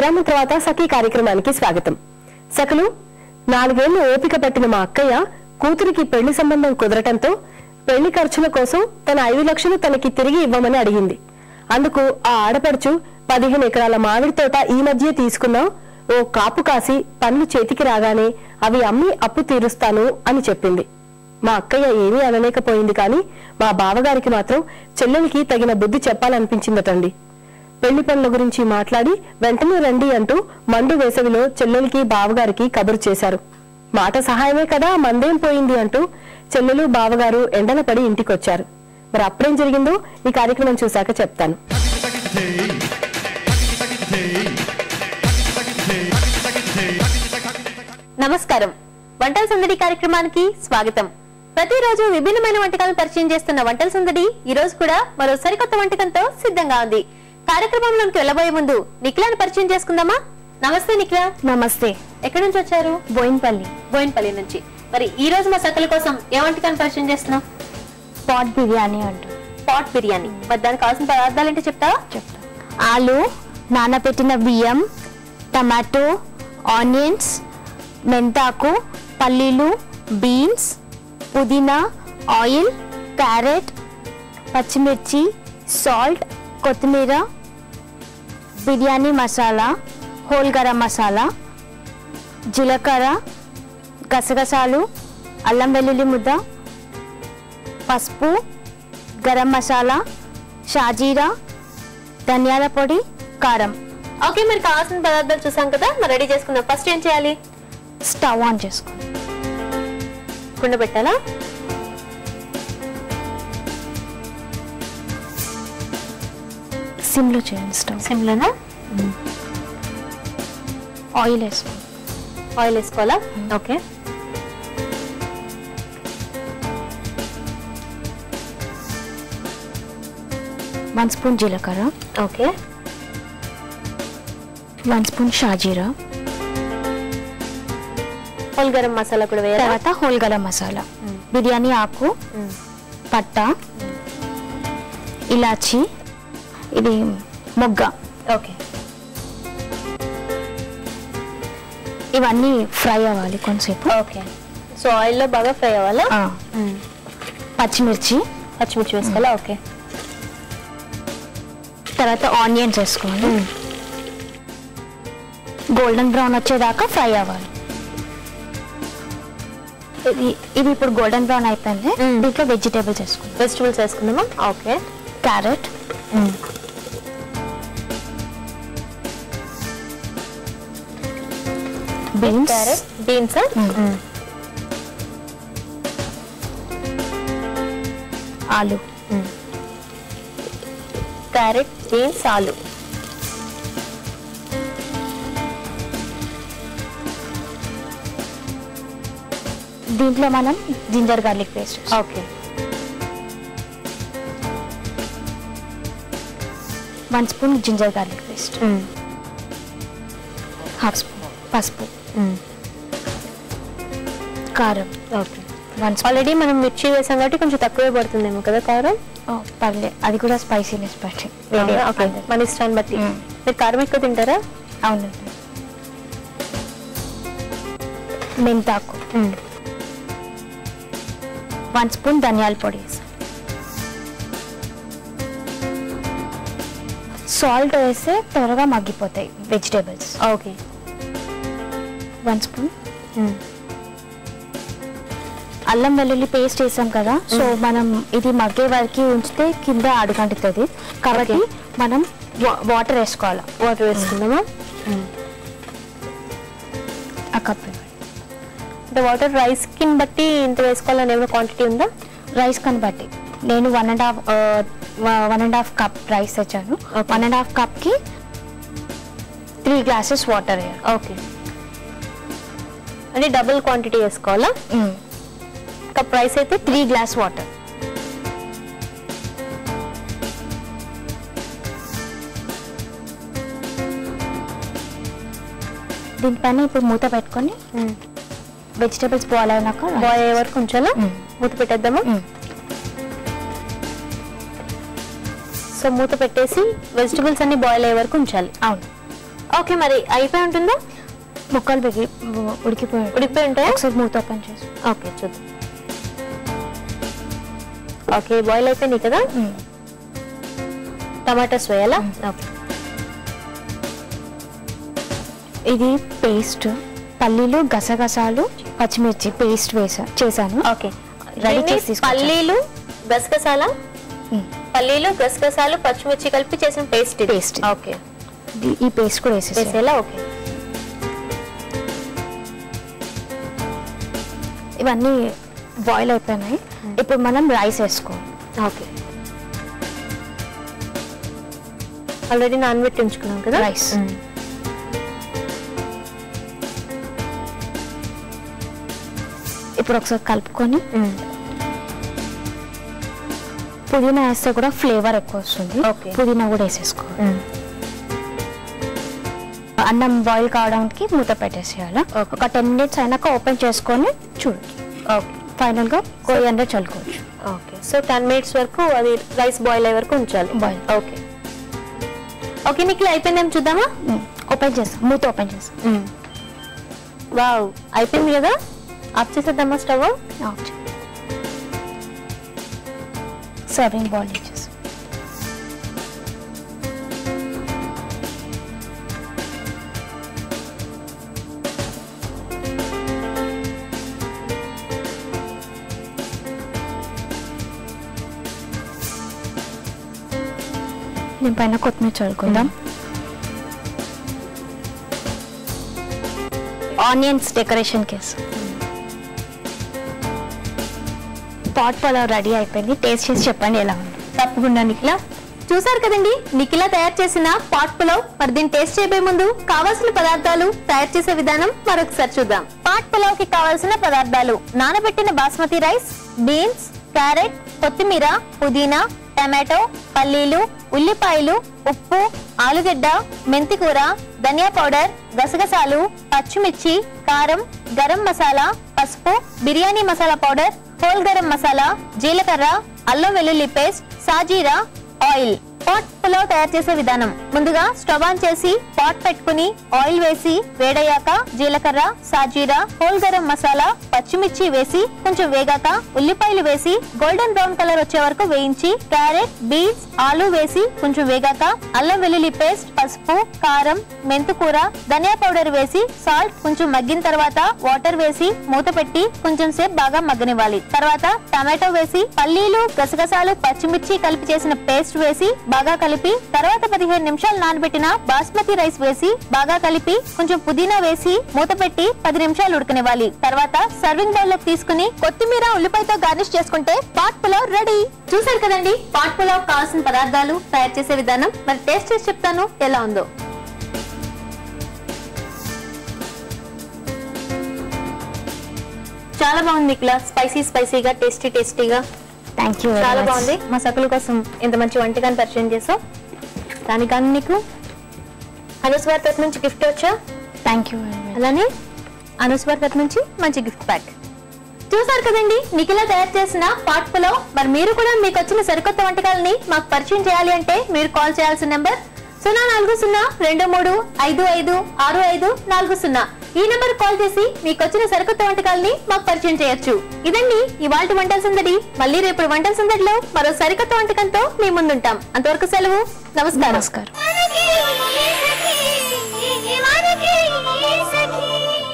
విరామం తర్వాత సఖీ కార్యక్రమానికి స్వాగతం. సఖలు, 4 ఏళ్లు ఓపిక పట్టిన మా అక్కయ్య కూతురికి పెళ్లి సంబంధం కుదరటంతో పెళ్లి ఖర్చుల కోసం తన 5 లక్షలు తనకి తిరిగి ఇవ్వమని అడిగింది. అందుకు ఆ ఆడపడుచు 15 ఎకరాల మామిడి తోట ఈ మధ్య తీసుకున్నాం, ఓ కాపు కాసి పనులు చేతికి రాగానే అవి అమ్మి అప్పు తీరుస్తాను అని చెప్పింది. మా అక్కయ్య ఏమీ అనలేకపోయింది. కానీ మా బావగారికి మాత్రం చెల్లెలికి తగిన బుద్ధి చెప్పాలనిపించిందటండి. పెళ్లి పనుల గురించి మాట్లాడి వెంటనే రండి అంటూ మండు వేసవిలో చెల్లెలికి బావగారికి కబురు చేశారు. మాట సహాయమే కదా, మందేం పోయింది అంటూ చెల్లెలు బావగారు ఎండల పడి ఇంటికొచ్చారు. మరి అప్పుడేం జరిగిందో ఈ కార్యక్రమం చూశాక చెప్తాను. నమస్కారం. వంటల సందడి కార్యక్రమానికి స్వాగతం. ప్రతిరోజు విభిన్నమైన వంటకాలను పరిచయం చేస్తున్న వంటల సందడి ఈ రోజు కూడా మరో సరికొత్త వంటకంతో సిద్ధంగా ఉంది. కార్యక్రమంలోకి వెళ్ళబోయే ముందు నిఖిలాని పరిచయం చేసుకుందామా? నమస్తే నిఖిలా. నమస్తే. ఎక్కడి నుంచి వచ్చారు? బోయిన్పల్లి నుంచి. మరి ఈ రోజు మా సకల కోసం ఏ వంటకాన్ని పరిచయం చేస్తున్నావు? పాట్ బిర్యానీ అంటూ. పాట్ బిర్యానీ. మరి దానికి కావాల్సిన పదార్థాలు ఏంటో చెప్తావా? చెప్తా. ఆలు, నానబెట్టిన బియ్యం, టమాటో, ఆనియన్స్, మెంతాకు, పల్లీలు, బీన్స్, పుదీనా, ఆయిల్, క్యారెట్, పచ్చిమిర్చి, సాల్ట్, కొత్తిమీర, బిర్యానీ మసాలా, హోల్ గరం మసాలా, జీలకర్ర, గసగసాలు, అల్లం వెల్లుల్లి ముద్ద, పసుపు, గరం మసాలా, షాజీరా, ధనియాల పొడి, కారం. ఓకే, మరి కావాల్సిన పదార్థాలు చూసాం కదా, మరి రెడీ చేసుకుందాం. ఫస్ట్ ఏం చేయాలి? స్టవ్ ఆన్ చేసుకో. కుండ పెట్టాలా? సిమ్లో చేయండి. స్టవ్ సిమ్లోనా? ఆయిల్ వేసుకో. ఆయిల్ వేసుకోవాలా? ఓకే. వన్ స్పూన్ జీలకర్ర. ఓకే. 1 స్పూన్ షాజీరా. హోల్ గరం మసాలా కూడా వేయాలి. తర్వాత హోల్ గరం మసాలా, బిర్యానీ ఆకు, పట్ట, ఇలాచి, ఇది మొగ్గ. ఓకే. ఇవన్నీ ఫ్రై అవ్వాలి కొంచెంసేపు. ఓకే. సో ఆయిల్లో బాగా ఫ్రై అవ్వాలా? పచ్చిమిర్చి వేసుకోవాలా? ఓకే. తర్వాత ఆనియన్స్ వేసుకోవాలి. గోల్డెన్ బ్రౌన్ వచ్చేదాకా ఫ్రై అవ్వాలి. ఇది ఇప్పుడు గోల్డెన్ బ్రౌన్ అయిపోయింది. దీంట్లో వెజిటేబుల్స్ వేసుకుందామా? ఓకే. క్యారెట్, బీన్స్, ఆలు. క్యారెట్, బీన్స్, ఆలు. దీంట్లో మనం ginger garlic paste. Okay. 1 spoon ginger garlic paste, 1/2 spoon పసుపు, కారం. ఓకే. ఆల్రెడీ మనం మిర్చి వేసాం కాబట్టి కొంచెం తక్కువే పడుతుందేమో కదా కారం? పర్లేదు, అది కూడా స్పైసీనెస్ బట్టి. ఓకే, మన ఇష్టాన్ని బట్టి. మీరు కారం ఎక్కువ తింటారా? అవునండి. మెంతాకు, 1 స్పూన్ ధనియాల పొడి వేసాం. సాల్ట్ వేస్తే త్వరగా మగ్గిపోతాయి వెజిటేబుల్స్. ఓకే. 1 స్పూన్ అల్లం వెల్లుల్లి పేస్ట్ వేసాం కదా, సో మనం ఇది మగ్గే వరకు ఉంచితే కింద అడుగంటుతుంది కాబట్టి మనం వాటర్ వేసుకోవాలి. వాటర్ వేసుకుందామా? ఆ కప్. అంటే వాటర్ రైస్ కి బట్టి ఇంత వేసుకోవాలని ఏమైనా క్వాంటిటీ ఉందా? రైస్ కని బట్టి నేను 1.5 కప్ రైస్ తెచ్చాను. 1.5 కప్కి 3 గ్లాసెస్ వాటర్ వేయాలి. ఓకే. అంటే డబుల్ క్వాంటిటీ వేసుకోవాలా? కప్ రైస్ అయితే 3 గ్లాస్ వాటర్. దీనిపైన ఇప్పుడు మూత పెట్టుకొని వెజిటేబుల్స్ బాయిల్ అయినాక బాయిల్ అయ్యే వరకు ఉంచాలా? మూత పెట్టేద్దామా? సో మూత పెట్టేసి వెజిటబుల్స్ అన్ని బాయిల్ అయ్యే వరకు ఉంచాలి. అవును. ఓకే, మరి అయిపోయి ఉంటుందా? ముక్కలు ఉడికిపోయి ఉంటాయి. ఒకసారి మూత ఓపెన్ చేసి ఓకే చూద్దాం. ఓకే, బాయిల్ అయిపోయినాయి కదా. టమాటాస్ వేయాలా? ఓకే. ఇది పేస్ట్, పల్లీలు, గసగసాలు, పచ్చిమిర్చి పేస్ట్ చేశాను. ఓకే, రెడీ చేసి పల్లీలు, గసగసాలు, పచ్చిమిర్చి కలిపి చేసిన పేస్ట్. ఓకే, ఈ పేస్ట్ కూడా వేసేసేలా. ఓకే, ఇవన్నీ బాయిల్ అయిపోయినాయి. ఇప్పుడు మనం రైస్ వేసుకోవాలి. ఓకే, ఆల్రెడీ నానబెట్టి ఉంచుకున్నాం కదా రైస్. ఇప్పుడు ఒకసారి కలుపుకొని పుదీనా వేస్తే కూడా ఫ్లేవర్ ఎక్కువ వస్తుంది. పుదీనా కూడా వేసేసుకోవాలి. అన్నం బాయిల్ కావడానికి మూత పెట్టేసేయాలి. ఒక 10 minutes అయినాక ఓపెన్ చేసుకొని చూడండి. ఓకే, ఫైనల్ గా కొరియాండర్ చల్లుకోవచ్చు. ఓకే, సో 10 minutes వరకు అది రైస్ బాయిల్ అయ్యే వరకు ఉంచాలి. బాయిల్. ఓకే ఓకే, నిఖిల అయిపోయిందేమో చూద్దామా? ఓపెన్ చేస్తాం, మూత ఓపెన్ చేస్తాం. వావ్, అయిపోయింది కదా. ఆఫ్ చేసేద్దామా స్టవ్? సర్వింగ్ బౌల్ ఇచ్చేసి దీని పైన కొత్తిమీర చల్లుకుందాం. ఆనియన్స్ డెకరేషన్ కేసు. పాట్ పలావ్ రెడీ అయిపోయింది. టేస్ట్ చేసి చెప్పండి ఎలా ఉంది. తప్పకుండా నిఖిల. చూసారు కదండి నిఖిల తయారు చేసిన పాట్ పులావ్. మరి దీన్ని టేస్ట్ చేయబోయే ముందు కావాల్సిన పదార్థాలు, తయారు చేసే విధానం మరొకసారి చూద్దాం. పాట్ పులావ్ కి కావాల్సిన పదార్థాలు: నానబెట్టిన బాస్మతి రైస్, బీన్స్, క్యారెట్, కొత్తిమీర, పుదీనా, టమాటో, పల్లీలు, ఉల్లిపాయలు, ఉప్పు, ఆలుగడ్డ, మెంతికూర, ధనియా పౌడర్, గసగసాలు, పచ్చిమిర్చి, కారం, గరం మసాలా, పసుపు, బిర్యానీ మసాలా పౌడర్, హోల్ గరం మసాలా, జీలకర్ర, అల్లం వెల్లుల్లి పేస్ట్, సాజీరా, ఆయిల్. పాట్ పులావ్ తయారు చేసే విధానం: ముందుగా స్టవ్ ఆన్ చేసి పాట్ పెట్టుకుని ఆయిల్ వేసి వేడయ్యాక జీలకర్ర, సాజీరా, హోల్ గరం మసాలా, పచ్చిమిర్చి వేసి కొంచెం వేగాక ఉల్లిపాయలు వేసి గోల్డెన్ బ్రౌన్ కలర్ వచ్చే వరకు వేయించి క్యారెట్, బీన్స్, ఆలు వేసి కొంచెం వేగాక అల్లం వెల్లుల్లి పేస్ట్, పసుపు, కారం, మెంతుకూర, ధనియా పౌడర్ వేసి సాల్ట్ కొంచెం మగ్గిన తర్వాత వాటర్ వేసి మూత పెట్టి కొంచెం సేపు బాగా మగ్గనివ్వాలి. తర్వాత టమాటో వేసి పల్లీలు, గసగసాలు, పచ్చిమిర్చి కలిపి చేసిన పేస్ట్ వేసి బాగా కలిపి తర్వాత 15 నిమిషాలు నానబెట్టిన బాస్మతి రైస్ వేసి బాగా కలిపి కొంచెం పుదీనా వేసి మూత పెట్టి 10 నిమిషాలు ఉడకనివ్వాలి. తర్వాత సర్వింగ్ బౌల్ లోకి తీసుకుని కొత్తిమీర, ఉల్లిపాయతో గార్నిష్ చేసుకుంటే పాట్ పులావ్ రెడీ. చూసారు కదండి పాట్ పులావ్ కావాల్సిన పదార్థాలు, తయారు చేసే విధానం. మరి టేస్ట్ చేసి చెప్తాను ఎలా ఉందో. చాలా బాగుంది నిఖిల. స్పైసీగా, టేస్టీగా. Thank you. చాలా బాగుంది. మా సకుల కోసం ఇంత మంచి వంటకాన్ని పరిచయం చేసావు. దానికన్నా నీకు అనుస్వార్ తరఫు నుంచి గిఫ్ట్ వచ్చా. Thank you. అలానే అనుస్వార్ తరఫు నుంచి మంచి గిఫ్ట్ ప్యాక్. చూసారు కదండి నిఖిల తయారు చేసిన పాట్ పులావ్. మరి మీరు కూడా మీకు వచ్చిన సరికొత్త వంటకాలని మాకు పరిచయం చేయాలి అంటే మీరు కాల్ చేయాల్సిన నెంబర్ 04023556540. ఈ నెంబర్ కాల్ చేసి మీకు వచ్చిన సరికొత్త వంటకాలని మాకు పరిచయం చేయొచ్చు. ఇదండి ఇవాల్టి వంటల సందడి. మళ్ళీ రేపు వంటల సందడిలో మరో సరికొత్త వంటకంతో మీ ముందుంటాం. అంతవరకు సెలవు. నమస్కారం.